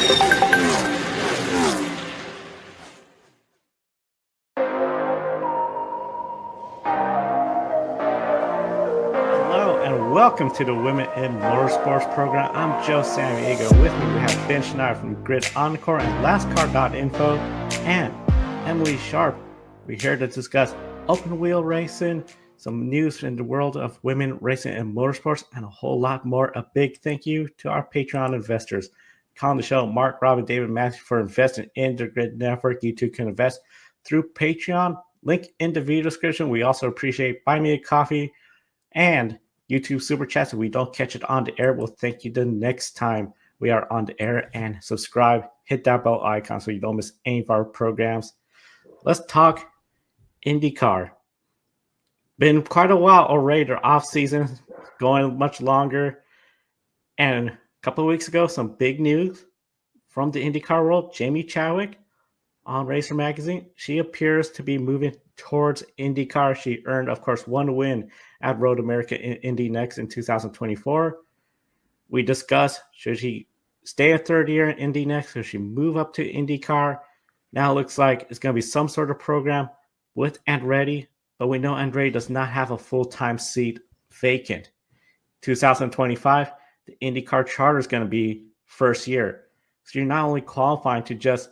Hello and welcome to the Women in Motorsports program. I'm Joe Samaniego. With me we have Ben Schneider from Grid Encore and LastCar.info and Emily Sharp. We're here to discuss open wheel racing, some news in the world of women racing and motorsports, and a whole lot more. A big thank you to our Patreon investors. Calling the show, Mark, Robin, David, Matthew, for investing in the Grid Network. You too can invest through Patreon. Link in the video description. We also appreciate Buy Me a Coffee and YouTube Super Chats. If we don't catch it on the air, we'll thank you the next time we are on the air. And subscribe, hit that bell icon so you don't miss any of our programs. Let's talk IndyCar. Been quite a while already. Their off season going much longer. And a couple of weeks ago, some big news from the IndyCar world. Jamie Chadwick on Racer Magazine. She appears to be moving towards IndyCar. She earned, of course, one win at Road America in INDY NXT in 2024. We discussed, should she stay a third year in INDY NXT? Should she move up to IndyCar? Now it looks like it's going to be some sort of program with Andretti, but we know Andretti does not have a full-time seat vacant. 2025, the IndyCar charter is going to be first year. So you're not only qualifying to just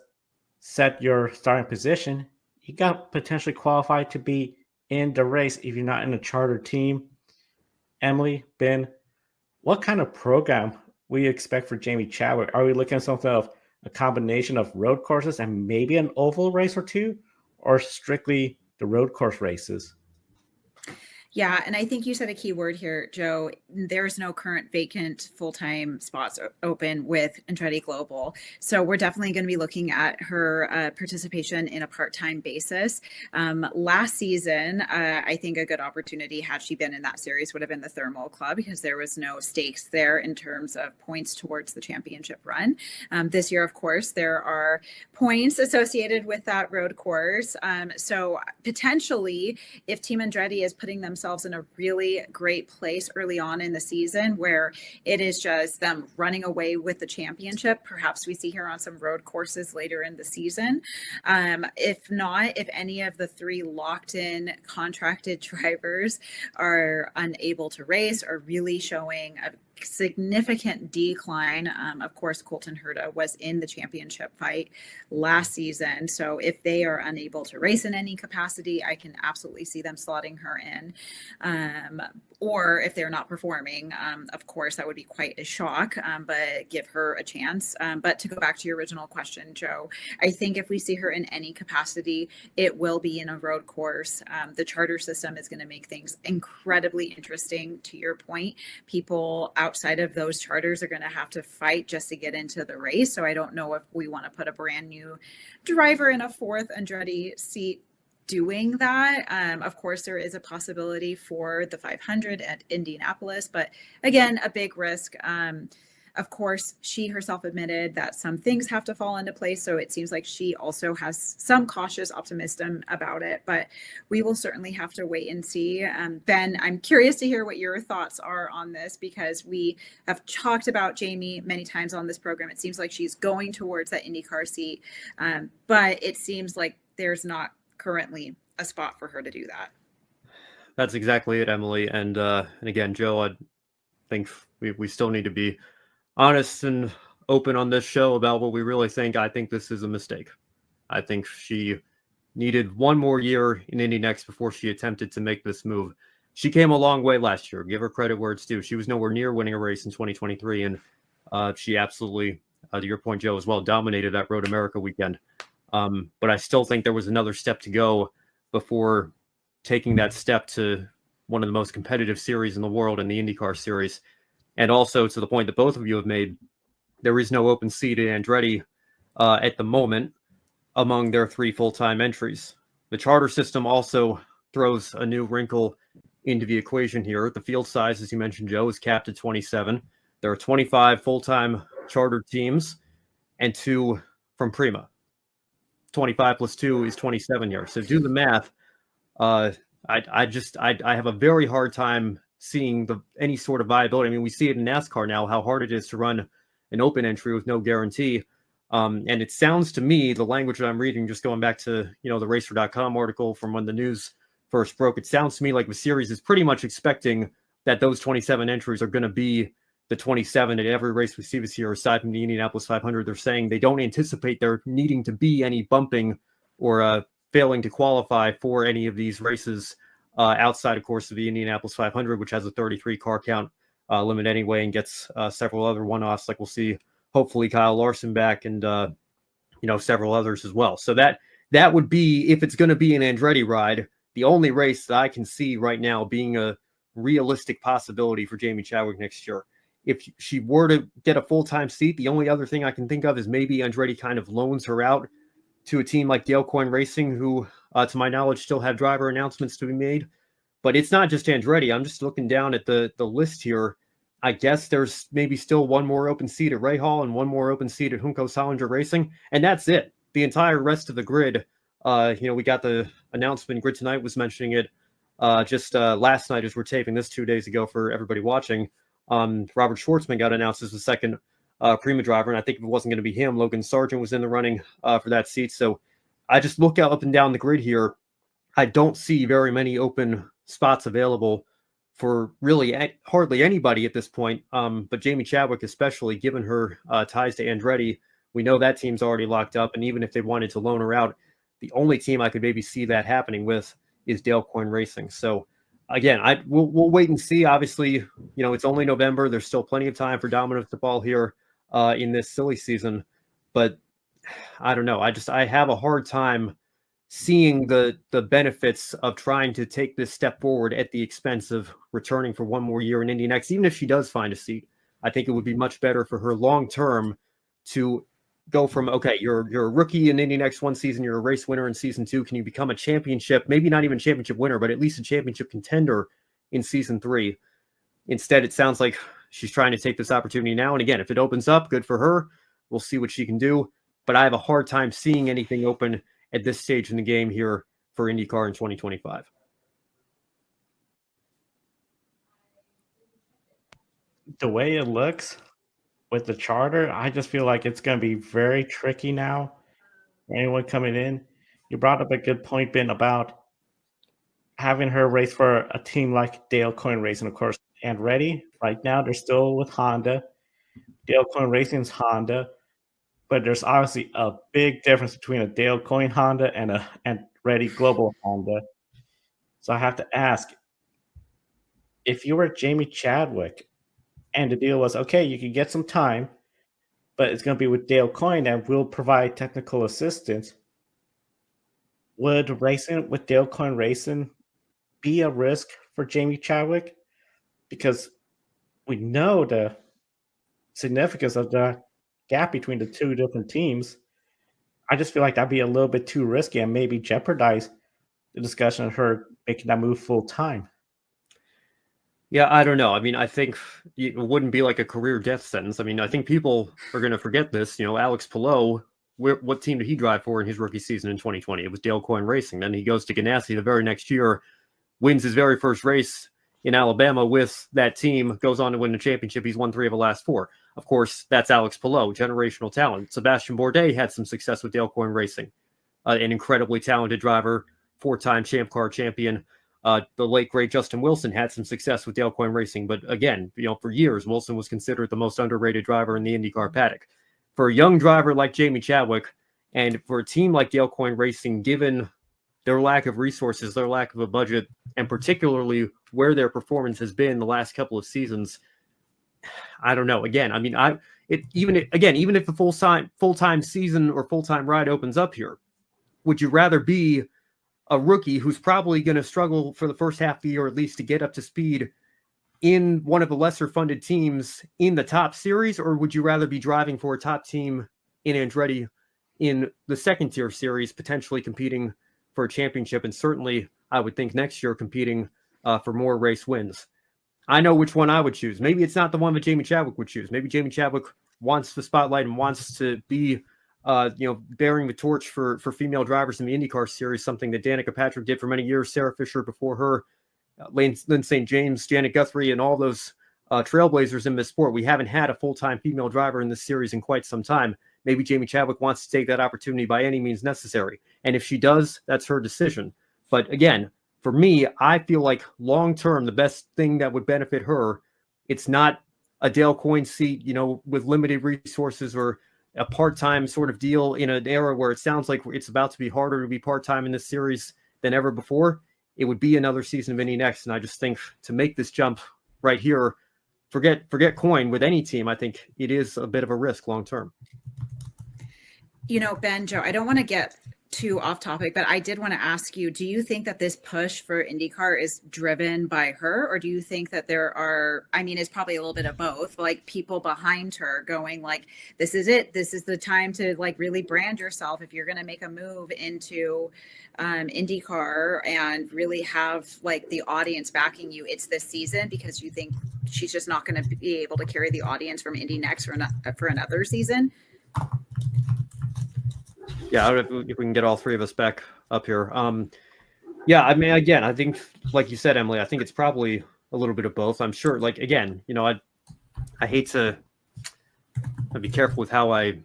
set your starting position, you got potentially qualified to be in the race if you're not in a charter team. Emily, Ben, what kind of program we expect for Jamie Chadwick? Are we looking at something of a combination of road courses and maybe an oval race or two, or strictly the road course races? Yeah, and I think you said a key word here, Joe. There's no current vacant full-time spots open with Andretti Global. So we're definitely going to be looking at her participation in a part-time basis. Last season, I think a good opportunity, had she been in that series, would have been the Thermal Club, because there was no stakes there in terms of points towards the championship run. This year, of course, there are points associated with that road course. So potentially, if Team Andretti is putting themselves in a really great place early on in the season where it is just them running away with the championship, perhaps we see her on some road courses later in the season. If not, if any of the three locked in contracted drivers are unable to race or really showing a significant decline. Of course, Colton Herta was in the championship fight last season. So if they are unable to race in any capacity, I can absolutely see them slotting her in. Or if they're not performing, of course, that would be quite a shock, but give her a chance. But to go back to your original question, Joe, I think if we see her in any capacity, it will be in a road course. The charter system is going to make things incredibly interesting. To your point, people outside of those charters are going to have to fight just to get into the race. So I don't know if we want to put a brand new driver in a fourth Andretti seat doing that. Of course, there is a possibility for the 500 at Indianapolis, but again, a big risk. Of course, she herself admitted that some things have to fall into place. So it seems like she also has some cautious optimism about it, but we will certainly have to wait and see. Ben, I'm curious to hear what your thoughts are on this, because we have talked about Jamie many times on this program. It seems like she's going towards that IndyCar seat, but it seems like there's not currently a spot for her to do that. That's exactly it, Emily. And again, Joe, I think we still need to be honest and open on this show about what we really think. I think this is a mistake. I think she needed one more year in Indy NXT before she attempted to make this move. She came a long way last year. Give her credit where it's due. She was nowhere near winning a race in 2023, and she absolutely, to your point, Joe, as well, dominated that Road America weekend. But I still think there was another step to go before taking that step to one of the most competitive series in the world, in the IndyCar series. And also, to the point that both of you have made, there is no open seat at Andretti at the moment among their three full-time entries. The charter system also throws a new wrinkle into the equation here. The field size, as you mentioned, Joe, is capped at 27. There are 25 full-time charter teams and 2 from Prima. 25 plus 2 is 27 here. So do the math. I have a very hard time seeing any sort of viability. I mean, we see it in NASCAR now, how hard it is to run an open entry with no guarantee. And it sounds to me, the language that I'm reading, just going back to, the racer.com article from when the news first broke, it sounds to me like the series is pretty much expecting that those 27 entries are going to be the 27 at every race we see this year, aside from the Indianapolis 500. They're saying they don't anticipate there needing to be any bumping or failing to qualify for any of these races outside, of course, of the Indianapolis 500, which has a 33 car count limit anyway, and gets several other one-offs, like we'll see, hopefully Kyle Larson back, and several others as well. So that would be, if it's going to be an Andretti ride, the only race that I can see right now being a realistic possibility for Jamie Chadwick next year. If she were to get a full-time seat, the only other thing I can think of is maybe Andretti kind of loans her out to a team like Dale Coyne Racing, who, to my knowledge, still have driver announcements to be made. But it's not just Andretti. I'm just looking down at the list here. I guess there's maybe still one more open seat at Rahal and one more open seat at Junco Solinger Racing, and that's it. The entire rest of the grid, we got the announcement. Grid Tonight was mentioning it just last night as we're taping this 2 days ago for everybody watching. Robert Schwartzman got announced as the second Prima driver, and I think if it wasn't going to be him, Logan Sargent was in the running for that seat. So I just look up and down the grid here. I don't see very many open spots available for really hardly anybody at this point. But Jamie Chadwick, especially, given her ties to Andretti, we know that team's already locked up. And even if they wanted to loan her out, the only team I could maybe see that happening with is Dale Coyne Racing. So again, we'll wait and see. Obviously, it's only November. There's still plenty of time for dominoes to fall here in this silly season. But I don't know. I have a hard time seeing the benefits of trying to take this step forward at the expense of returning for one more year in Indy NXT. Even if she does find a seat, I think it would be much better for her long term to go from, okay, you're a rookie in Indy NXT one season, you're a race winner in season 2. Can you become a championship, maybe not even championship winner, but at least a championship contender in season 3? Instead, it sounds like she's trying to take this opportunity now. And again, if it opens up, good for her. We'll see what she can do. But I have a hard time seeing anything open at this stage in the game here for IndyCar in 2025. The way it looks with the charter, I just feel like it's going to be very tricky now for anyone coming in. You brought up a good point, Ben, about having her race for a team like Dale Coyne Racing, of course. Andretti, right now, they're still with Honda. Dale Coyne Racing's Honda. But there's obviously a big difference between a Dale Coyne Honda and a Andretti Global Honda. So I have to ask, if you were Jamie Chadwick and the deal was, okay, you can get some time, but it's going to be with Dale Coyne and we'll provide technical assistance, would racing with Dale Coyne Racing be a risk for Jamie Chadwick? Because we know the significance of the gap between the two different teams. I just feel like that'd be a little bit too risky and maybe jeopardize the discussion of her making that move full time. Yeah, I don't know. I mean, I think it wouldn't be like a career death sentence. I mean, I think people are going to forget this. Alex Palou, what team did he drive for in his rookie season in 2020? It was Dale Coyne Racing. Then he goes to Ganassi the very next year, wins his very first race in Alabama with that team, goes on to win the championship. He's won 3 of the last 4. Of course, that's Alex Palou, generational talent. Sebastian Bourdais had some success with Dale Coyne Racing, an incredibly talented driver, 4-time Champ Car champion. The late, great Justin Wilson had some success with Dale Coyne Racing. But again, for years, Wilson was considered the most underrated driver in the IndyCar paddock. For a young driver like Jamie Chadwick, and for a team like Dale Coyne Racing, given their lack of resources, their lack of a budget, and particularly where their performance has been the last couple of seasons, I don't know. Again, I mean, even if the full-time season or full-time ride opens up here, would you rather be a rookie who's probably going to struggle for the first half of the year at least to get up to speed in one of the lesser funded teams in the top series, or would you rather be driving for a top team in Andretti in the second tier series, potentially competing for a championship, and certainly I would think next year competing for more race wins? I know which one I would choose. Maybe it's not the one that Jamie Chadwick would choose. Maybe Jamie Chadwick wants the spotlight and wants to be, bearing the torch for female drivers in the IndyCar series, something that Danica Patrick did for many years, Sarah Fisher before her, Lynn St. James, Janet Guthrie, and all those trailblazers in this sport. We haven't had a full-time female driver in this series in quite some time. maybe Jamie Chadwick wants to take that opportunity by any means necessary. And if she does, that's her decision. But again, for me, I feel like long-term, the best thing that would benefit her, it's not a Dale Coyne seat, with limited resources or a part-time sort of deal in an era where it sounds like it's about to be harder to be part-time in this series than ever before. It would be another season of Indy NXT. And I just think to make this jump right here, forget Coyne with any team, I think it is a bit of a risk long-term. Ben, Joe, I don't want to get too off topic, but I did want to ask you, do you think that this push for IndyCar is driven by her, or do you think that there are, it's probably a little bit of both, like people behind her going like, this is it, this is the time to like really brand yourself if you're going to make a move into IndyCar and really have like the audience backing you, it's this season, because you think she's just not going to be able to carry the audience from Indy NXT for another season? Yeah, if we can get all three of us back up here. Again, I think, like you said, Emily, I think it's probably a little bit of both. I'm sure, like, again, I hate to be careful with how I,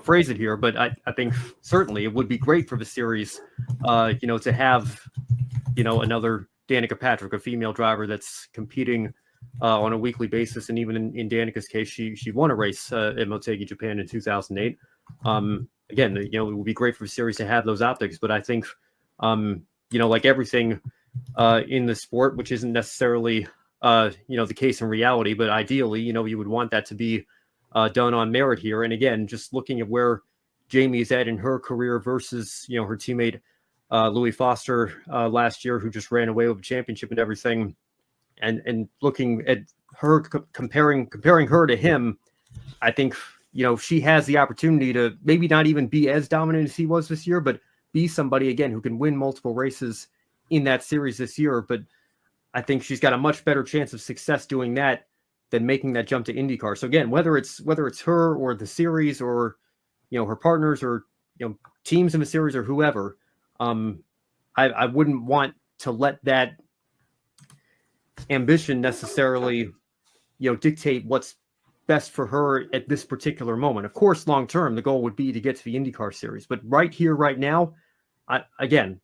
phrase it here, but I think certainly it would be great for the series, to have, another Danica Patrick, a female driver that's competing on a weekly basis. And even in Danica's case, she won a race at Motegi, Japan in 2008. Again, it would be great for the series to have those optics, but I think, like everything in the sport, which isn't necessarily, the case in reality, but ideally, you would want that to be done on merit here. And again, just looking at where Jamie is at in her career versus, her teammate Louis Foster last year, who just ran away with a championship and everything, and looking at her, comparing her to him, I think, she has the opportunity to maybe not even be as dominant as he was this year, but be somebody, again, who can win multiple races in that series this year. But I think she's got a much better chance of success doing that than making that jump to IndyCar. So again, whether it's her or the series or, her partners or, teams in the series or whoever, I wouldn't want to let that ambition necessarily, dictate what's best for her at this particular moment. Of course, long term, the goal would be to get to the IndyCar series. But right here, right now, I again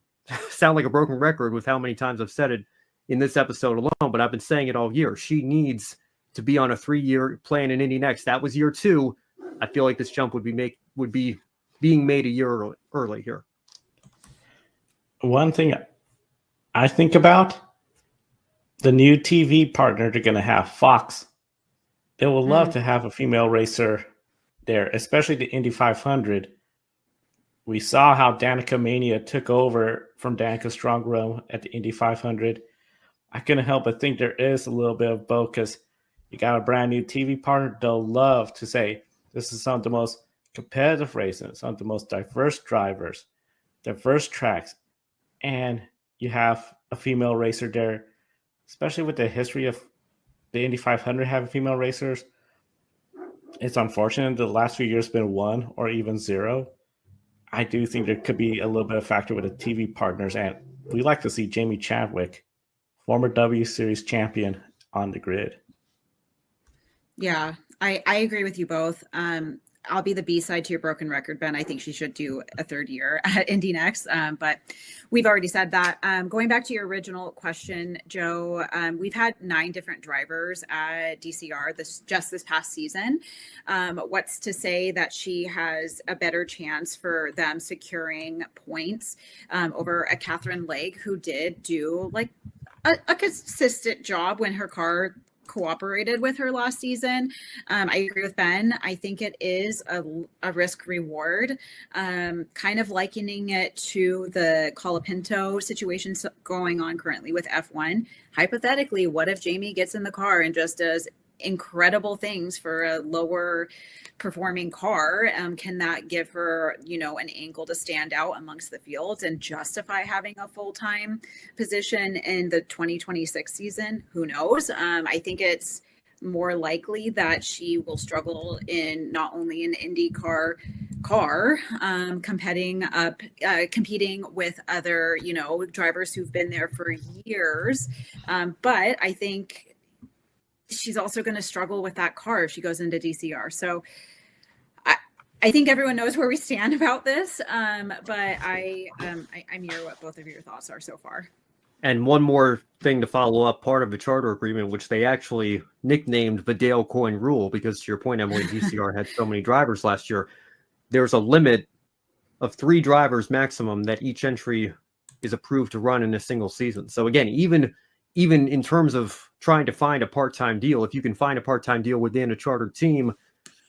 sound like a broken record with how many times I've said it in this episode alone, but I've been saying it all year. She needs to be on a 3-year plan in Indy NXT. That was year 2. I feel like this jump would be being made a year early here. One thing I think about, the new TV partner they're going to have, Fox. They would love to have a female racer there, especially the Indy 500. We saw how Danica Mania took over from Danica Strong Room at the Indy 500. I couldn't help but think there is a little bit of both, because you got a brand new TV partner. They'll love to say, this is some of the most competitive racing, some of the most diverse drivers, diverse tracks, and you have a female racer there, especially with the history of the Indy 500 having female racers. It's unfortunate the last few years been 1 or even 0. I do think there could be a little bit of factor with the TV partners, and we like to see Jamie Chadwick, former W Series champion, on the grid. Yeah, I agree with you both. I'll be the B-side to your broken record, Ben. I think she should do a 3rd year at Indy NXT, but we've already said that. Going back to your original question, Joe, we've had 9 different drivers at DCR just this past season. What's to say that she has a better chance for them securing points over a Catherine Legge, who did do like a consistent job when her car cooperated with her last season. I agree with Ben. I think it is a risk reward, kind of likening it to the Colapinto situation going on currently with F1. Hypothetically, what if Jamie gets in the car and just does incredible things for a lower performing car? Can that give her, an angle to stand out amongst the fields and justify having a full-time position in the 2026 season? Who knows? I think it's more likely that she will struggle in not only an IndyCar car, competing with other, drivers who've been there for years. But I think she's also going to struggle with that car if she goes into DCR. So I think everyone knows where we stand about this, but I'm here what both of your thoughts are so far. And one more thing to follow up, part of the charter agreement, which they actually nicknamed the Dale Coyne rule, because to your point, Emily, DCR had so many drivers last year. There's a limit of 3 drivers maximum that each entry is approved to run in a single season. So again, even in terms of trying to find a part-time deal, if you can find a part-time deal within a chartered team,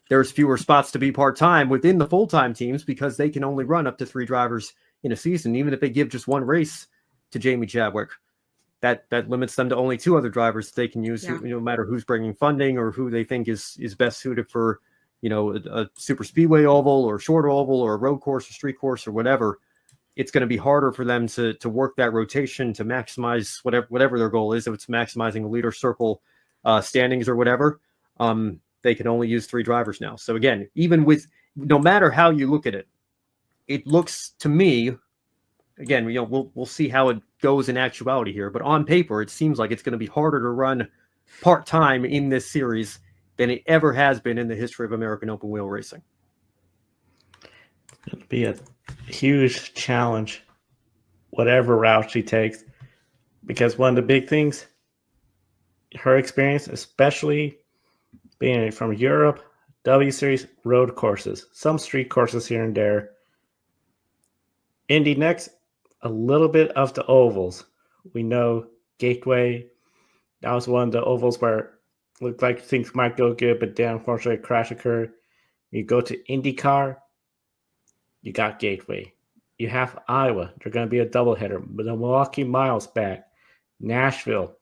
there's fewer spots to be part-time within the full-time teams because they can only run up to 3 drivers in a season. Even if they give just one race to Jamie Chadwick, that limits them to only 2 other drivers they can use, no matter who's bringing funding or who they think is best suited for, a super speedway oval or short oval or a road course or street course or whatever. It's going to be harder for them to work that rotation to maximize whatever their goal is. If it's maximizing a leader circle standings or whatever, they can only use 3 drivers now. So again, no matter how you look at it, it looks to me, again, we'll see how it goes in actuality here, but on paper, it seems like it's going to be harder to run part-time in this series than it ever has been in the history of American open wheel racing. It'll be a huge challenge, whatever route she takes, because one of the big things, her experience, especially being from Europe, W Series road courses, some street courses here and there. Indy NXT, a little bit of the ovals. We know Gateway, that was one of the ovals where it looked like things might go good, but then unfortunately a crash occurred. You go to IndyCar, you got Gateway. You have Iowa, they're going to be a doubleheader. But the Milwaukee Miles back, Nashville,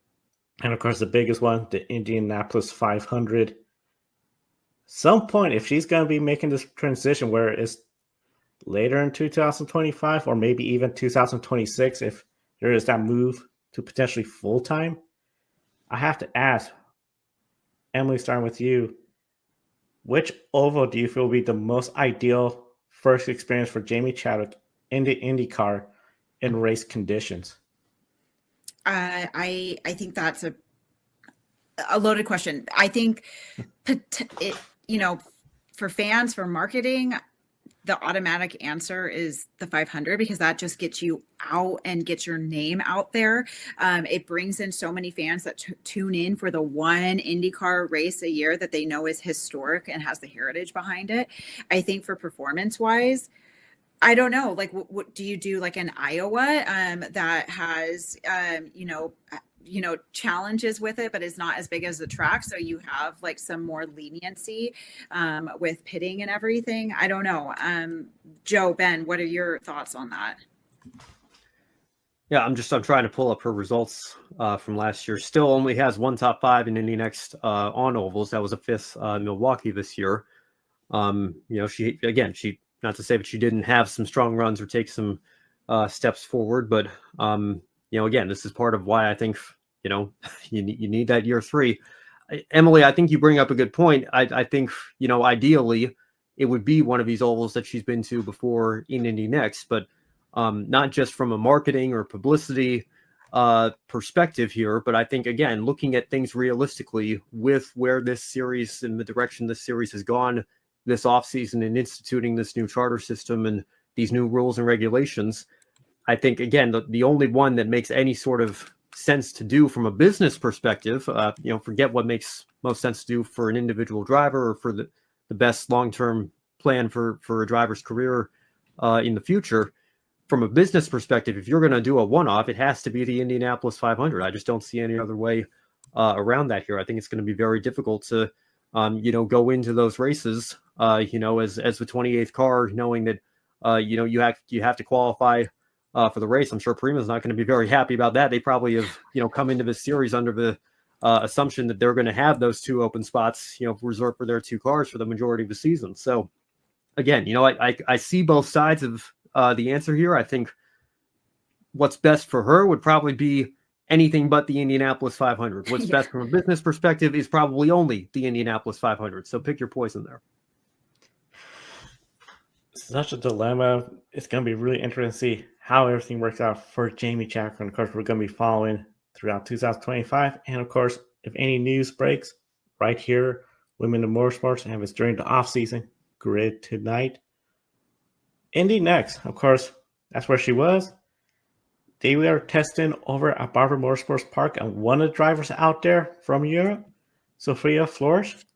and of course the biggest one, the Indianapolis 500. Some point, if she's going to be making this transition where it's later in 2025 or maybe even 2026, if there is that move to potentially full-time, I have to ask, Emily, starting with you, which oval do you feel will be the most ideal first experience for Jamie Chadwick in the IndyCar in race conditions? I think that's a loaded question. I think for fans, for marketing, the automatic answer is the 500, because that just gets you out and gets your name out there. It brings in so many fans that tune in for the one IndyCar race a year that they know is historic and has the heritage behind it. I think for performance wise, I don't know, like what do you do, like in Iowa that has challenges with it, but is not as big as the track, so you have like some more leniency with pitting and everything. I don't know. Joe, Ben, what are your thoughts on that? Yeah, I'm trying to pull up her results from last year. Still only has 1 top 5 in INDY NXT on ovals. That was a 5th Milwaukee this year. She not to say that she didn't have some strong runs or take some steps forward, but again, this is part of why I think you need that year 3. Emily, I think you bring up a good point. I think ideally it would be one of these ovals that she's been to before in INDY NXT, but not just from a marketing or publicity perspective here, but I think, again, looking at things realistically with where this series and the direction this series has gone this offseason and instituting this new charter system and these new rules and regulations, I think, again, the only one that makes any sort of sense to do from a business perspective, forget what makes most sense to do for an individual driver or for the best long-term plan for a driver's career in the future. From a business perspective, if you're going to do a one-off, it has to be the Indianapolis 500. I just don't see any other way around that here. I think it's going to be very difficult to, go into those races, as the 28th car, knowing that, you have to qualify for the race. I'm sure Prima's not going to be very happy about that. They probably have, come into this series under the assumption that they're going to have those 2 open spots, reserved for their 2 cars for the majority of the season. So again, I see both sides of the answer here. I think what's best for her would probably be anything but the Indianapolis 500. What's best from a business perspective is probably only the Indianapolis 500. So pick your poison there. Such a dilemma. It's going to be really interesting to see how everything works out for Jamie Chadwick. And of course, we're going to be following throughout 2025. And of course, if any news breaks right here, Women in Motorsports, and if it's during the off season, grid tonight. Indy NXT, of course, that's where she was. They were testing over at Barber Motorsports Park, and one of the drivers out there from Europe, Sophia Flores,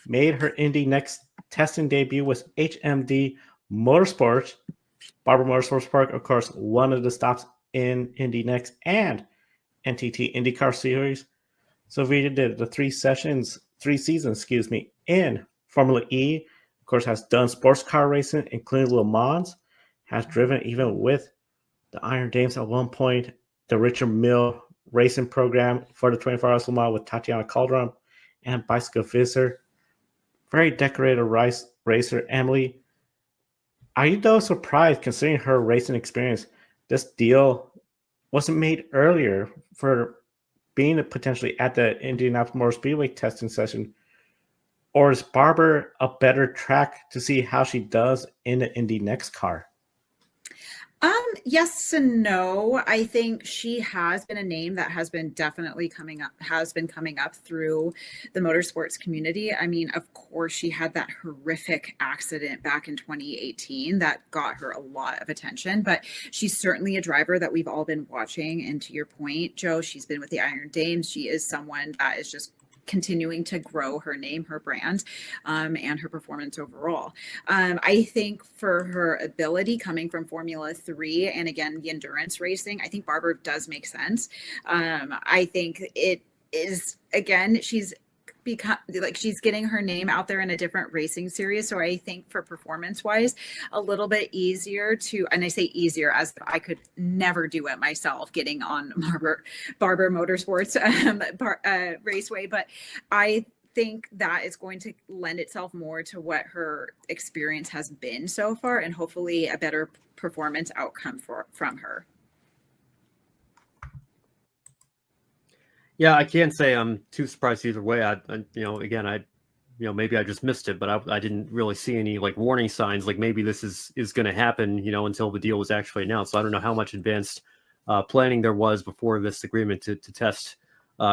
made her Indy NXT testing debut with HMD Motorsports. Barber Motorsports Park, of course, one of the stops in Indy NXT and NTT IndyCar Series. Sophia did the three seasons, in Formula E. Of course, has done sports car racing, including Le Mans, has driven even with the Iron Dames at one point, the Richard Mille racing program for the 24 Hours Le Mans with Tatiana Calderon and Bicycle Visser. Very decorated racer, Emily. Are you though surprised, considering her racing experience, this deal wasn't made earlier for being potentially at the Indianapolis Motor Speedway testing session? Or is Barber a better track to see how she does in the Indy NXT car? Yes and no. I think she has been a name that has been definitely coming up through the motorsports community. I mean, of course, she had that horrific accident back in 2018 that got her a lot of attention, but she's certainly a driver that we've all been watching. And to your point, Joe, she's been with the Iron Dames. She is someone that is just continuing to grow her name, her brand, and her performance overall. I think for her ability coming from Formula 3 and again, the endurance racing, I think Barber does make sense. I think it is, again, she's getting her name out there in a different racing series. So I think for performance wise, a little bit easier to, and I say easier as I could never do it myself, getting on Barber Motorsports Raceway. But I think that is going to lend itself more to what her experience has been so far, and hopefully a better performance outcome from her. Yeah, I can't say I'm too surprised either way. Maybe I just missed it, but I didn't really see any like warning signs, like maybe this is going to happen, until the deal was actually announced. So I don't know how much advanced planning there was before this agreement to test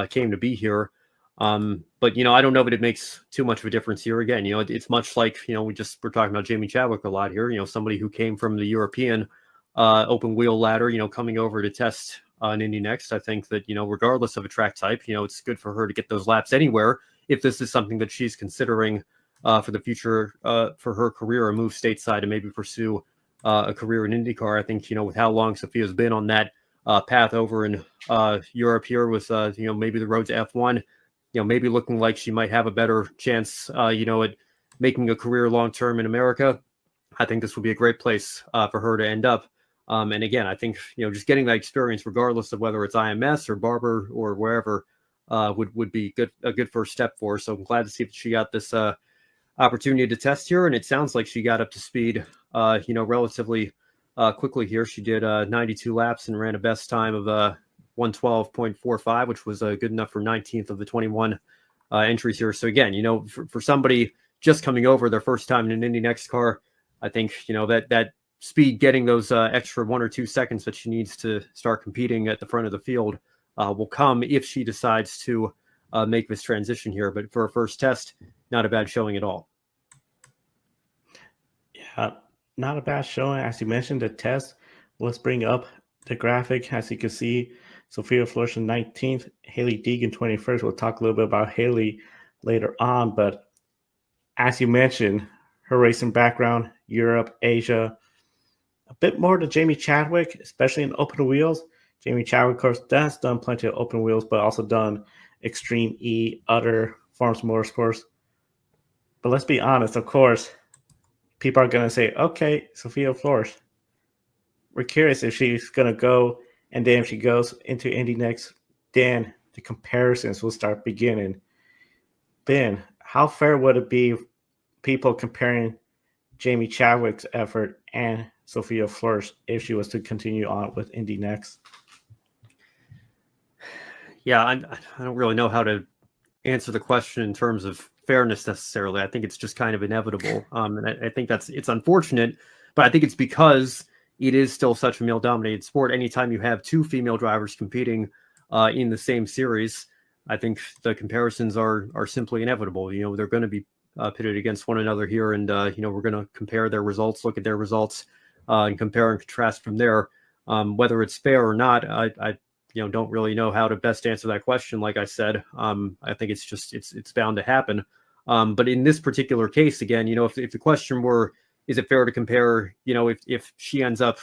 came to be here. But I don't know that it makes too much of a difference here. Again, it's much like we're talking about Jamie Chadwick a lot here. Somebody who came from the European open wheel ladder, coming over to test on Indy NXT. I think that, regardless of a track type, it's good for her to get those laps anywhere if this is something that she's considering for the future for her career, or move stateside and maybe pursue a career in IndyCar. I think, with how long Sophia's been on that path over in Europe here with, maybe the road to F1, maybe looking like she might have a better chance, at making a career long-term in America. I think this would be a great place for her to end up. And again, I think, just getting that experience, regardless of whether it's IMS or Barber or wherever, would be a good first step for her. So I'm glad to see that she got this opportunity to test here. And it sounds like she got up to speed, relatively quickly here. She did 92 laps and ran a best time of 112.45, which was good enough for 19th of the 21 entries here. So again, for somebody just coming over their first time in an Indy NXT car, I think, that speed, getting those extra 1 or 2 seconds that she needs to start competing at the front of the field will come if she decides to make this transition here. But for a first test, not a bad showing at all. Yeah, not a bad showing. As you mentioned, the test, let's bring up the graphic. As you can see, Sophia Flores 19th, Haley Deegan 21st. We'll talk a little bit about Haley later on. But as you mentioned, her racing background, Europe, Asia, a bit more to Jamie Chadwick, especially in open wheels. Jamie Chadwick, of course, has done plenty of open wheels, but also done Extreme E, other forms of motorsports. But let's be honest, of course, people are going to say, okay, Sophia Flores, we're curious if she's going to go, and then if she goes into Indy NXT, then the comparisons will start beginning. Ben, how fair would it be people comparing Jamie Chadwick's effort and Sophia Flores if she was to continue on with Indy NXT? Yeah, I don't really know how to answer the question in terms of fairness necessarily. I think it's just kind of inevitable. And I think it's unfortunate, but I think it's because it is still such a male-dominated sport. Anytime you have two female drivers competing in the same series, I think the comparisons are simply inevitable. They're going to be pitted against one another here, and we're going to compare their results, look at their results, and compare and contrast from there. Whether it's fair or not, I don't really know how to best answer that question. Like I said, I think it's bound to happen. But in this particular case, again, if the question were, is it fair to compare, if she ends up,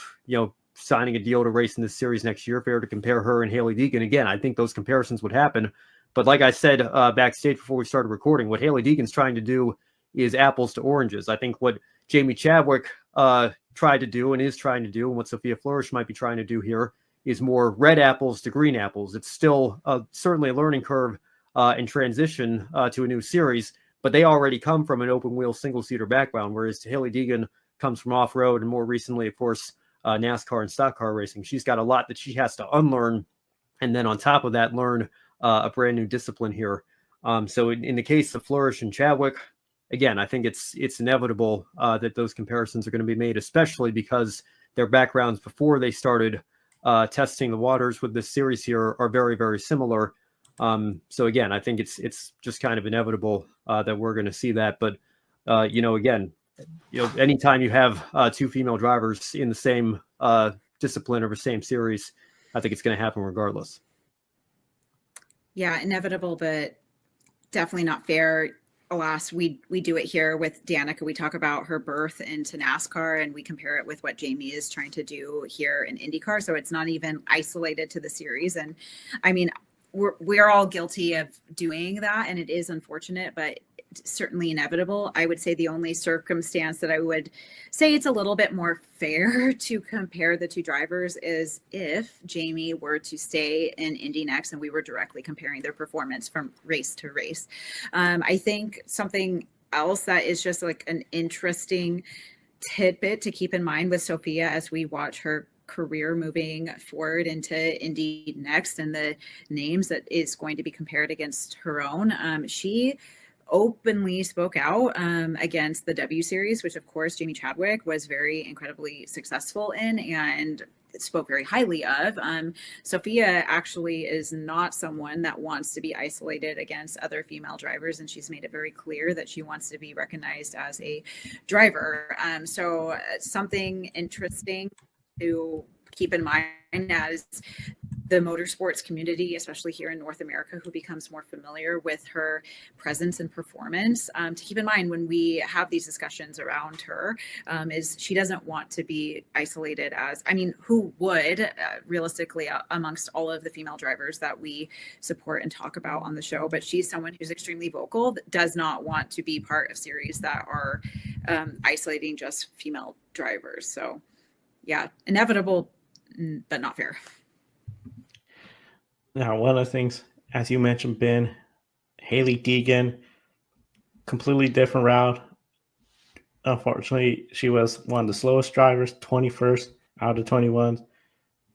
signing a deal to race in this series next year, fair to compare her and Hailie Deegan? Again, I think those comparisons would happen. But like I said backstage before we started recording, what Hailie Deegan's trying to do is apples to oranges. I think what Jamie Chadwick tried to do and is trying to do, and what Sophia Flourish might be trying to do here, is more red apples to green apples. It's still certainly a learning curve and transition to a new series, but they already come from an open wheel single-seater background, whereas Hailie Deegan comes from off-road and more recently, of course, NASCAR and stock car racing. She's got a lot that she has to unlearn, and then on top of that, learn a brand new discipline here. So in the case of Flourish and Chadwick, again, I think it's inevitable that those comparisons are going to be made, especially because their backgrounds before they started testing the waters with this series here are very, very similar. So again, I think it's just kind of inevitable that we're going to see that. But again, anytime you have two female drivers in the same discipline or the same series, I think it's going to happen regardless. Yeah, inevitable, but definitely not fair. Alas, we do it here with Danica. We talk about her birth into NASCAR and we compare it with what Jamie is trying to do here in IndyCar. So it's not even isolated to the series. And I mean, we're all guilty of doing that, and it is unfortunate, but certainly inevitable. I would say the only circumstance that I would say it's a little bit more fair to compare the two drivers is if Jamie were to stay in Indy NXT and we were directly comparing their performance from race to race. I think something else that is just like an interesting tidbit to keep in mind with Sophia as we watch her career moving forward into Indy NXT and the names that is going to be compared against her own. She openly spoke out against the W Series, which of course Jamie Chadwick was very incredibly successful in and spoke very highly of. Sophia actually is not someone that wants to be isolated against other female drivers, and she's made it very clear that she wants to be recognized as a driver. So something interesting to keep in mind as the motorsports community, especially here in North America, who becomes more familiar with her presence and performance, to keep in mind when we have these discussions around her, is she doesn't want to be isolated as, I mean, who would realistically amongst all of the female drivers that we support and talk about on the show, but she's someone who's extremely vocal, that does not want to be part of series that are isolating just female drivers. So yeah, inevitable, but not fair. Now, one of the things, as you mentioned, Ben, Hailie Deegan, completely different route. Unfortunately, she was one of the slowest drivers, 21st out of 21,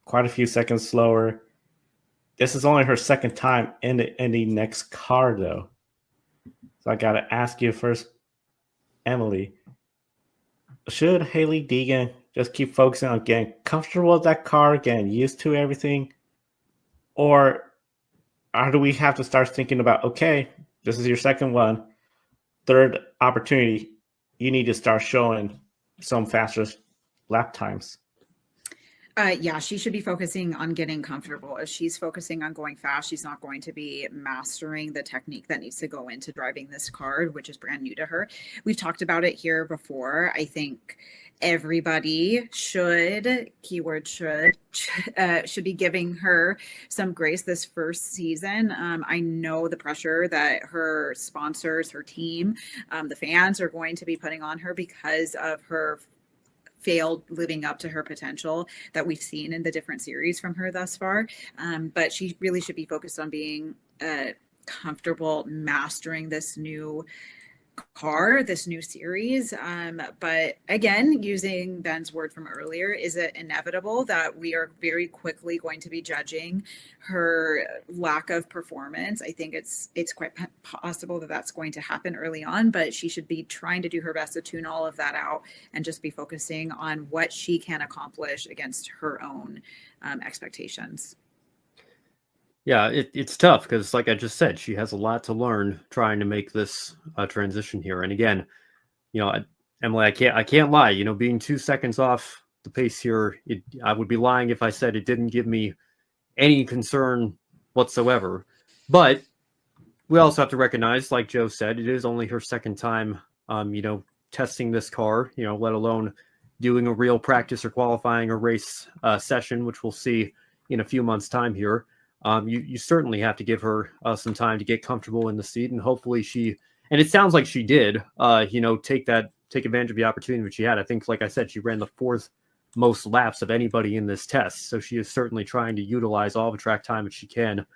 quite a few seconds slower. This is only her second time in the Indy NXT car, though. So I got to ask you first, Emily, should Hailie Deegan just keep focusing on getting comfortable with that car, getting used to everything? Or do we have to start thinking about, okay, this is your second one, third opportunity, you need to start showing some faster lap times? Yeah, she should be focusing on getting comfortable. If she's focusing on going fast, she's not going to be mastering the technique that needs to go into driving this car, which is brand new to her. We've talked about it here before. I think everybody should, keyword should be giving her some grace this first season. I know the pressure that her sponsors, her team, the fans are going to be putting on her because of her failed living up to her potential that we've seen in the different series from her thus far. But she really should be focused on being comfortable mastering this new car, this new series. But again, using Ben's word from earlier, is it inevitable that we are very quickly going to be judging her lack of performance? I think it's quite possible that that's going to happen early on, but she should be trying to do her best to tune all of that out and just be focusing on what she can accomplish against her own expectations. Yeah, it's tough because, like I just said, she has a lot to learn trying to make this transition here. And again, Emily, I can't lie. Being 2 seconds off the pace here, I would be lying if I said it didn't give me any concern whatsoever. But we also have to recognize, like Joe said, it is only her second time, testing this car. Let alone doing a real practice or qualifying or race session, which we'll see in a few months' time here. You certainly have to give her some time to get comfortable in the seat, and hopefully and it sounds like she did, take advantage of the opportunity that she had. I think, like I said, she ran the fourth most laps of anybody in this test, so she is certainly trying to utilize all the track time that she can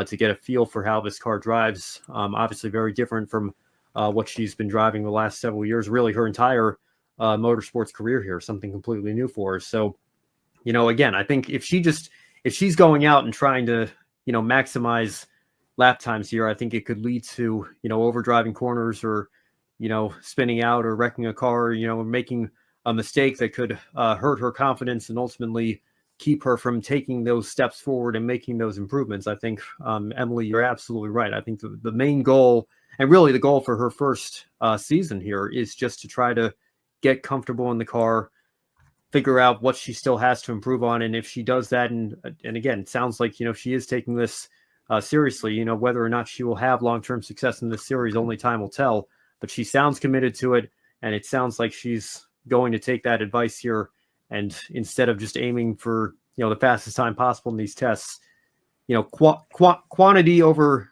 to get a feel for how this car drives. Obviously, very different from what she's been driving the last several years, really her entire motorsports career here, something completely new for her. So, again, I think if she's going out and trying to, maximize lap times here, I think it could lead to, overdriving corners or, spinning out or wrecking a car, making a mistake that could hurt her confidence and ultimately keep her from taking those steps forward and making those improvements. I think, Emily, you're absolutely right. I think the main goal, and really the goal for her first season here, is just to try to get comfortable in the car, figure out what she still has to improve on. And if she does that, and again, it sounds like, she is taking this seriously, whether or not she will have long-term success in this series, only time will tell, but she sounds committed to it. And it sounds like she's going to take that advice here. And instead of just aiming for, the fastest time possible in these tests, quantity over,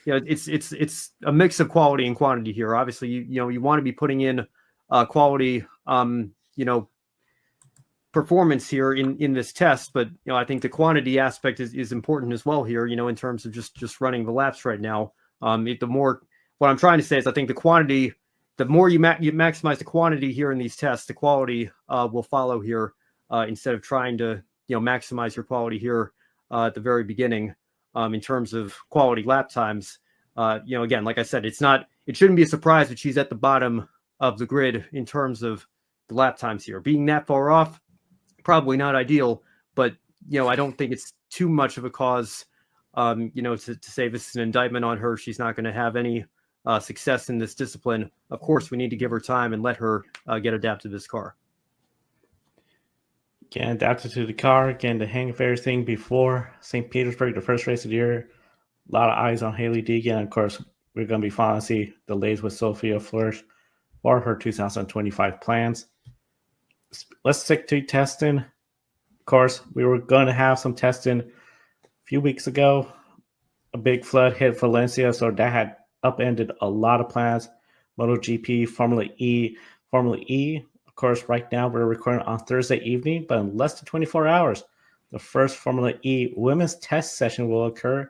it's a mix of quality and quantity here. Obviously, you want to be putting in quality, performance here in this test, but I think the quantity aspect is important as well here, in terms of just running the laps right now. What I'm trying to say is I think the quantity, the more you maximize the quantity here in these tests, the quality will follow here, instead of trying to maximize your quality here at the very beginning, in terms of quality lap times. Again, like I said, it shouldn't be a surprise that she's at the bottom of the grid in terms of the lap times here. Being that far off, probably not ideal, but I don't think it's too much of a cause, to say this is an indictment on her. She's not going to have any success in this discipline. Of course, we need to give her time and let her get adapted to this car. Getting adapted to the car, getting the hang of everything before St. Petersburg, the first race of the year. A lot of eyes on Haley Deegan. Of course, we're going to be following to see the latest with Sophia Flores for her 2025 plans. Let's stick to testing. Of course, we were going to have some testing a few weeks ago. A big flood hit Valencia, so that had upended a lot of plans. MotoGP, Formula E. Of course, right now we're recording on Thursday evening, but in less than 24 hours, the first Formula E women's test session will occur.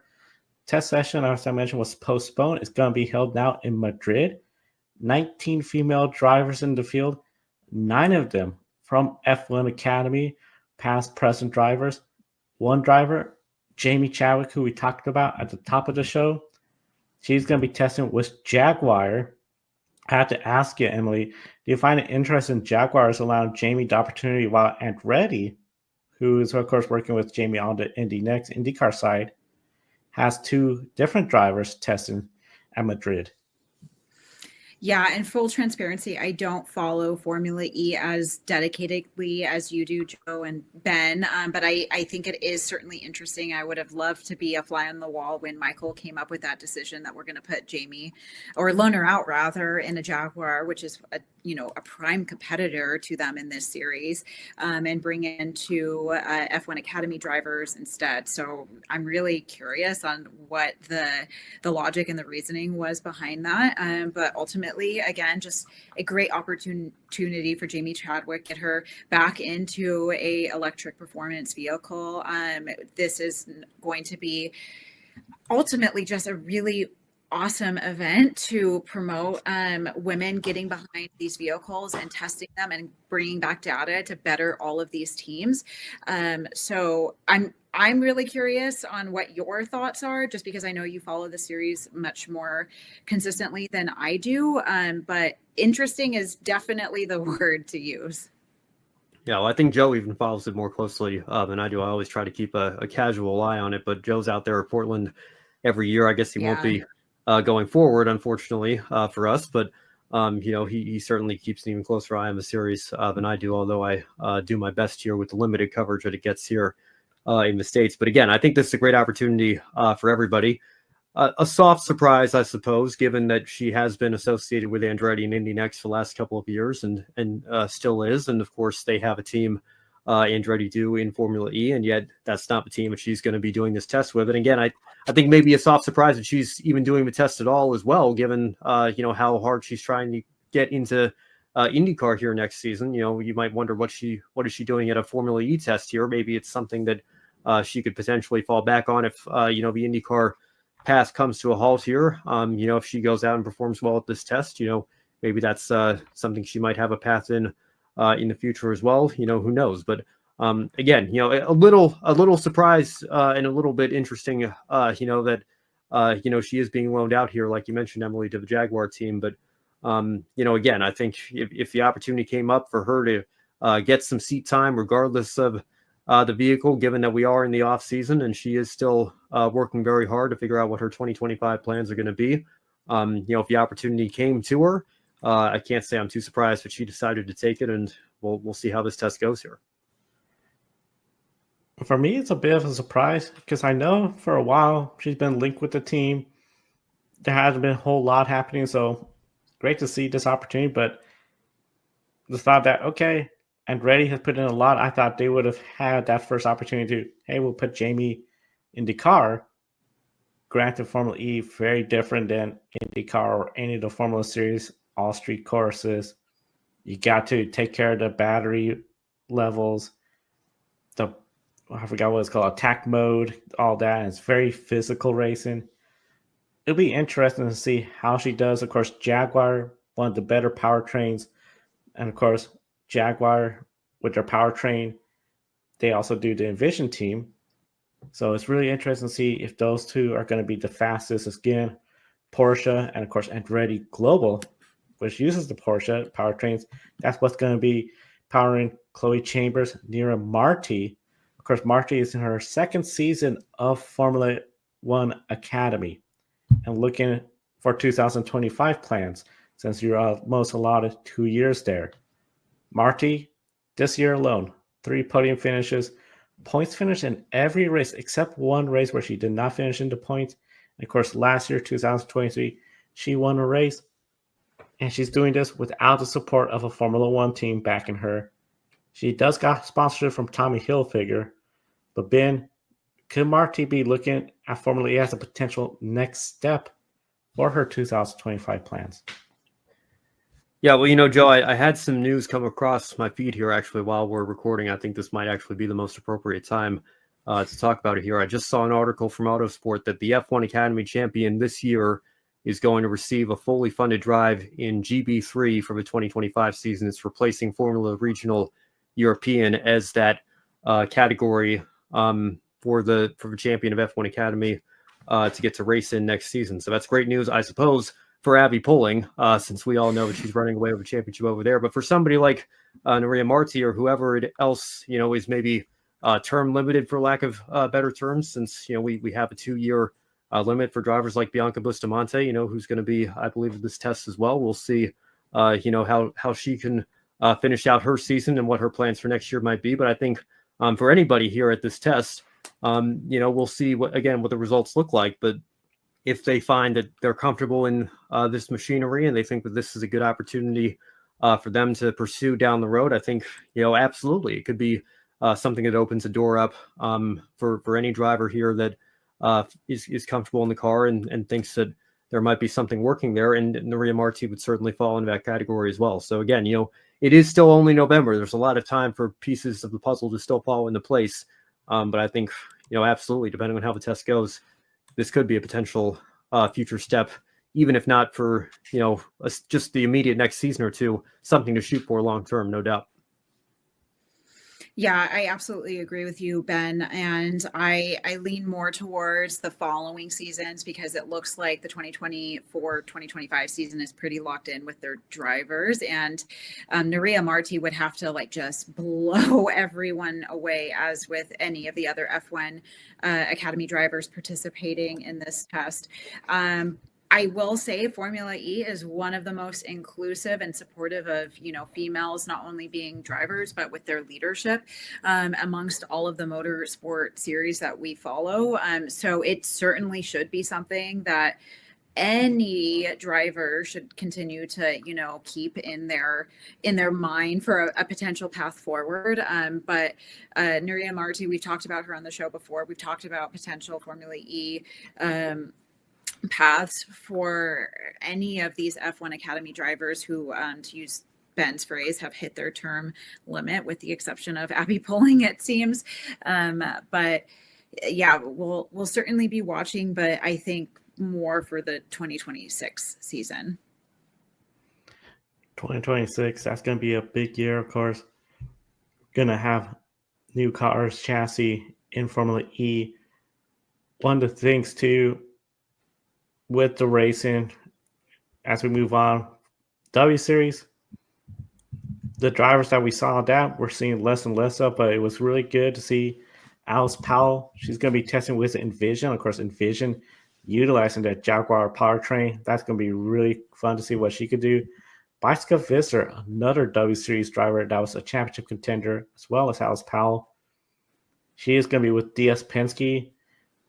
Test session, as I mentioned, was postponed. It's going to be held now in Madrid. 19 female drivers in the field, 9 of them from F1 Academy, past, present drivers. One driver, Jamie Chadwick, who we talked about at the top of the show, she's going to be testing with Jaguar. I have to ask you, Emily, do you find it interesting Jaguars allowing Jamie the opportunity while Andretti, who is, of course, working with Jamie on the INDY NXT IndyCar side, has 2 different drivers testing at Madrid? Yeah, and full transparency, I don't follow Formula E as dedicatedly as you do, Joe and Ben, but I think it is certainly interesting. I would have loved to be a fly on the wall when Michael came up with that decision that we're going to put Jamie, or loan her out rather, in a Jaguar, which is a prime competitor to them in this series, and bring in 2 F1 Academy drivers instead. So I'm really curious on what the logic and the reasoning was behind that, but ultimately, again, just a great opportunity for Jamie Chadwick, get her back into a electric performance vehicle. This is going to be ultimately just a really awesome event to promote women getting behind these vehicles and testing them and bringing back data to better all of these teams. So I'm really curious on what your thoughts are, just because I know you follow the series much more consistently than I do. But interesting is definitely the word to use. Yeah, well, I think Joe even follows it more closely than I do. I always try to keep a casual eye on it, but Joe's out there at Portland every year. I guess he won't be going forward, unfortunately, for us. But he certainly keeps an even closer eye on the series than I do. Although I do my best here with the limited coverage that it gets here in the States. But again, I think this is a great opportunity for everybody. A soft surprise, I suppose, given that she has been associated with Andretti and Indy NXT for the last couple of years and still is. And of course, they have a team, Andretti do, in Formula E, and yet that's not the team that she's going to be doing this test with. And again, I think maybe a soft surprise that she's even doing the test at all as well, given how hard she's trying to get into IndyCar here next season. You might wonder what is she doing at a Formula E test here? Maybe it's something that she could potentially fall back on if the IndyCar path comes to a halt here. If she goes out and performs well at this test, maybe that's something she might have a path in the future as well. Who knows? But again, a little surprise and a little bit interesting. That she is being loaned out here, like you mentioned, Emily, to the Jaguar team. But again, I think if the opportunity came up for her to get some seat time, regardless of the vehicle, given that we are in the off season and she is still working very hard to figure out what her 2025 plans are going to be. If the opportunity came to her, I can't say I'm too surprised that she decided to take it, and we'll see how this test goes here. For me, it's a bit of a surprise because I know for a while she's been linked with the team. There hasn't been a whole lot happening, so great to see this opportunity, but the thought that, okay, Andretti has put in a lot. I thought they would have had that first opportunity to, hey, we'll put Jamie in the car. Granted, Formula E, very different than IndyCar or any of the Formula Series, all street courses. You got to take care of the battery levels, I forgot what it's called, attack mode, all that. And it's very physical racing. It'll be interesting to see how she does. Of course, Jaguar, one of the better powertrains. And of course, Jaguar with their powertrain, they also do the Envision team. So it's really interesting to see if those two are going to be the fastest. Again, Porsche and of course Andretti Global, which uses the Porsche powertrains. That's what's going to be powering Chloe Chambers, Nira Marti. Of course, Marti is in her second season of Formula One Academy and looking for 2025 plans since you're almost allotted 2 years there. Marti, this year alone, 3 podium finishes, points finish in every race except one race where she did not finish in the points. And of course, last year, 2023, she won a race. And she's doing this without the support of a Formula One team backing her. She does got sponsorship from Tommy Hilfiger. But Ben, could Marti be looking at Formula E as a potential next step for her 2025 plans? Yeah, well, Joe, I had some news come across my feed here actually while we're recording. I think this might actually be the most appropriate time to talk about it here. I just saw an article from Motorsport that the F1 Academy champion this year is going to receive a fully funded drive in GB3 for the 2025 season. It's replacing Formula Regional European as that category for the champion of F1 Academy to get to race in next season. So that's great news, I suppose, for Abby Pulling, since we all know that she's running away with a championship over there. But for somebody like Nira Marti or whoever else, is maybe term limited, for lack of better terms, since, we have a 2-year limit for drivers like Bianca Bustamante, who's going to be, I believe, in this test as well. We'll see, how she can finish out her season and what her plans for next year might be. But I think for anybody here at this test, we'll see what the results look like. But if they find that they're comfortable in this machinery and they think that this is a good opportunity for them to pursue down the road, I think, absolutely it could be something that opens a door up for any driver here that is comfortable in the car and thinks that there might be something working there. And Nira Marti would certainly fall into that category as well. So again, it is still only November. There's a lot of time for pieces of the puzzle to still fall into place. But I think, absolutely, depending on how the test goes, this could be a potential future step, even if not for, just the immediate next season or two, something to shoot for long term, no doubt. Yeah, I absolutely agree with you, Ben. And I lean more towards the following seasons because it looks like the 2024-2025 season is pretty locked in with their drivers. And Nuria Marti would have to like just blow everyone away, as with any of the other F1 Academy drivers participating in this test. I will say Formula E is one of the most inclusive and supportive of, females not only being drivers, but with their leadership amongst all of the motorsport series that we follow. So it certainly should be something that any driver should continue to, keep in their mind for a potential path forward. But Nuria Marti, we've talked about her on the show before. We've talked about potential Formula E paths for any of these F1 Academy drivers who, to use Ben's phrase, have hit their term limit, with the exception of Abby Pulling, it seems. But yeah, we'll certainly be watching, but I think more for the 2026 season. 2026, that's going to be a big year, of course. Going to have new cars, chassis in Formula E. One of the things, too, with the racing, as we move on, W Series, the drivers that we saw that we're seeing less and less of, but it was really good to see Alice Powell. She's going to be testing with Envision. Of course, Envision utilizing that Jaguar powertrain. That's going to be really fun to see what she could do. Bicycle Visser, another W Series driver that was a championship contender, as well as Alice Powell. She is going to be with DS Penske.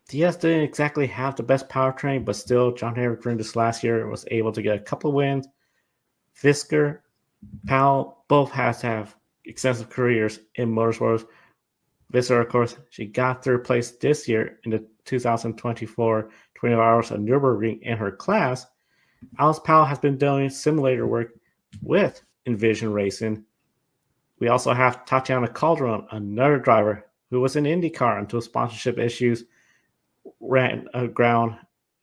DS didn't exactly have the best powertrain, but still, John Henrik during this last year was able to get a couple of wins. Fisker, Powell, both have to have extensive careers in motorsports. Visser, of course, she got third place this year in the 2024 24 Hours of Nürburgring in her class. Alice Powell has been doing simulator work with Envision Racing. We also have Tatiana Calderon, another driver who was in IndyCar until sponsorship issues ran aground,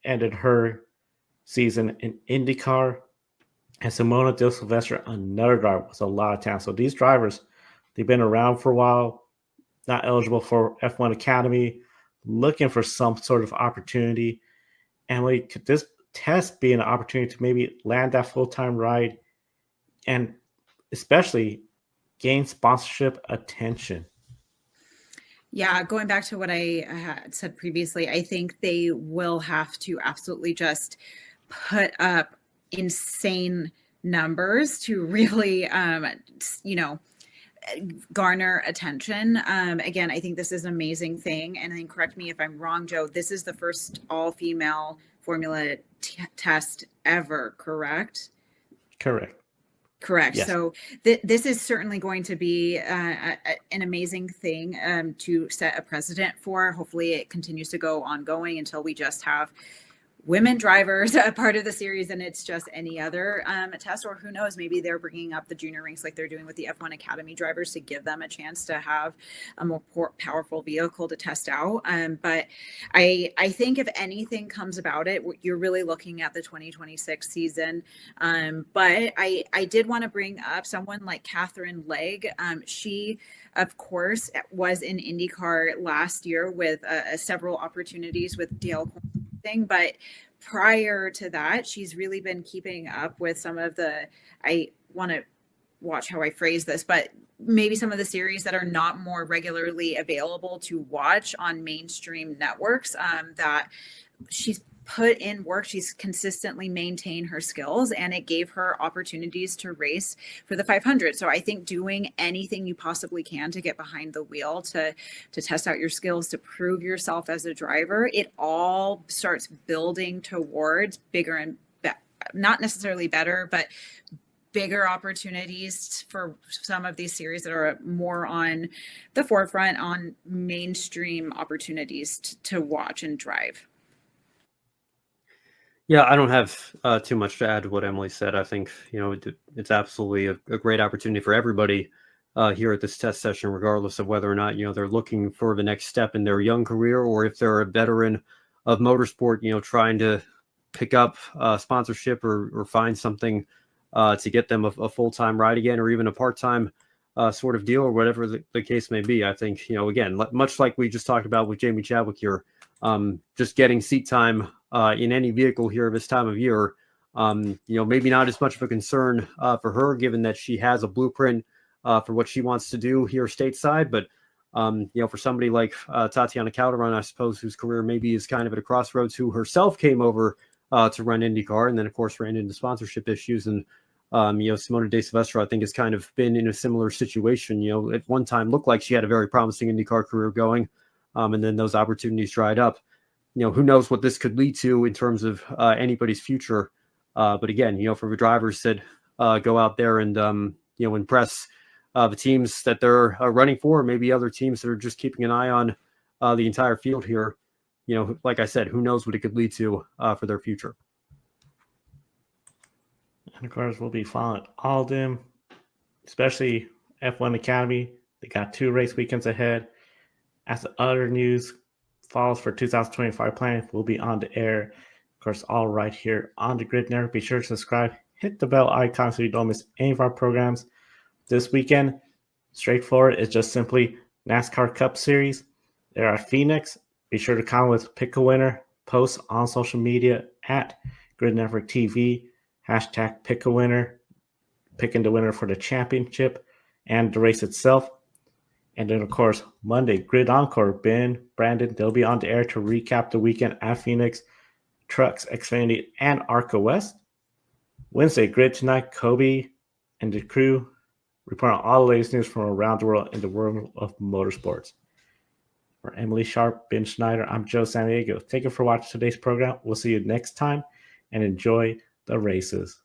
ended her season in IndyCar. And Simona De Silvestre, another driver with a lot of talent. So these drivers, they've been around for a while, not eligible for F1 Academy, looking for some sort of opportunity. And could this test be an opportunity to maybe land that full-time ride and especially gain sponsorship attention? Yeah, going back to what I had said previously, I think they will have to absolutely just put up insane numbers to really, garner attention. Again, I think this is an amazing thing. And then correct me if I'm wrong, Joe, this is the first all-female Formula test ever, correct? Correct. Yes. So this is certainly going to be an amazing thing to set a precedent for. Hopefully it continues to go ongoing until we just have women drivers a part of the series and it's just any other test, or who knows, maybe they're bringing up the junior ranks like they're doing with the F1 Academy drivers to give them a chance to have a more powerful vehicle to test out. But I think if anything comes about it, you're really looking at the 2026 season. But I did want to bring up someone like Catherine Legg. She, of course, was in IndyCar last year with several opportunities with DL thing, but prior to that, she's really been keeping up with some of the, I want to watch how I phrase this, but maybe some of the series that are not more regularly available to watch on mainstream networks, that she's put in work. She's consistently maintained her skills and it gave her opportunities to race for the 500. So I think doing anything you possibly can to get behind the wheel, to test out your skills, to prove yourself as a driver, it all starts building towards bigger and not necessarily better, but bigger opportunities for some of these series that are more on the forefront, on mainstream opportunities to watch and drive. Yeah, I don't have too much to add to what Emily said. I think, it's absolutely a great opportunity for everybody here at this test session, regardless of whether or not, they're looking for the next step in their young career, or if they're a veteran of motorsport, trying to pick up sponsorship or find something to get them a full-time ride again, or even a part-time sort of deal, or whatever the case may be. I think, again, much like we just talked about with Jamie Chadwick here, just getting seat time in any vehicle here this time of year, maybe not as much of a concern for her, given that she has a blueprint for what she wants to do here stateside. But, for somebody like Tatiana Calderon, I suppose, whose career maybe is kind of at a crossroads, who herself came over to run IndyCar and then, of course, ran into sponsorship issues. And, Simona De Silvestro, I think, has kind of been in a similar situation. At one time looked like she had a very promising IndyCar career going, and then those opportunities dried up. Who knows what this could lead to in terms of anybody's future. But again, for the drivers that go out there and, impress the teams that they're running for, maybe other teams that are just keeping an eye on the entire field here, like I said, who knows what it could lead to for their future. And of course, we'll be following all of them, especially F1 Academy. They got 2 race weekends ahead. As the other news falls for 2025 planning, we'll be on the air. Of course, all right here on the Grid Network. Be sure to subscribe, hit the bell icon so you don't miss any of our programs. This weekend, straightforward, it's just simply NASCAR Cup Series. They're at Phoenix. Be sure to comment with Pick a Winner. Post on social media at Grid Network TV. Hashtag Pick a Winner. Picking the winner for the championship and the race itself. And then, of course, Monday, Grid Encore. Ben, Brandon, they'll be on the air to recap the weekend at Phoenix, Trucks, Xfinity, and ARCA West. Wednesday, Grid Tonight, Kobe and the crew report on all the latest news from around the world in the world of motorsports. For Emily Sharp, Ben Schneider, I'm Joe San Diego. Thank you for watching today's program. We'll see you next time, and enjoy the races.